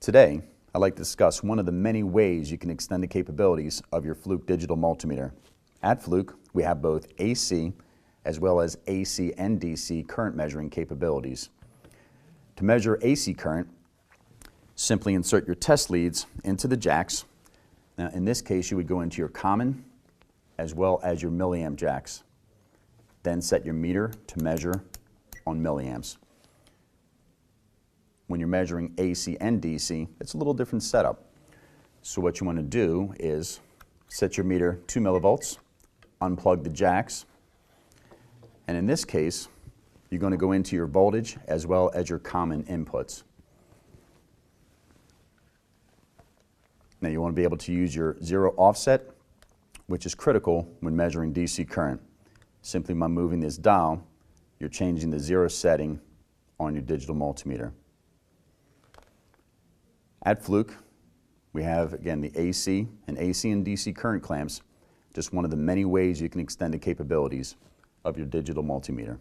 Today, I'd like to discuss one of the many ways you can extend the capabilities of your Fluke digital multimeter. At Fluke, we have both AC as well as AC and DC current measuring capabilities. To measure AC current, simply insert your test leads into the jacks. Now, in this case, you would go into your common as well as your milliamp jacks. Then set your meter to measure on milliamps. When you're measuring AC and DC, it's a little different setup. So what you want to do is set your meter 2 millivolts, unplug the jacks, and in this case, you're going to go into your voltage as well as your common inputs. Now you want to be able to use your zero offset, which is critical when measuring DC current. Simply by moving this dial, you're changing the zero setting on your digital multimeter. At Fluke, we have, again, the AC and DC current clamps, just one of the many ways you can extend the capabilities of your digital multimeter.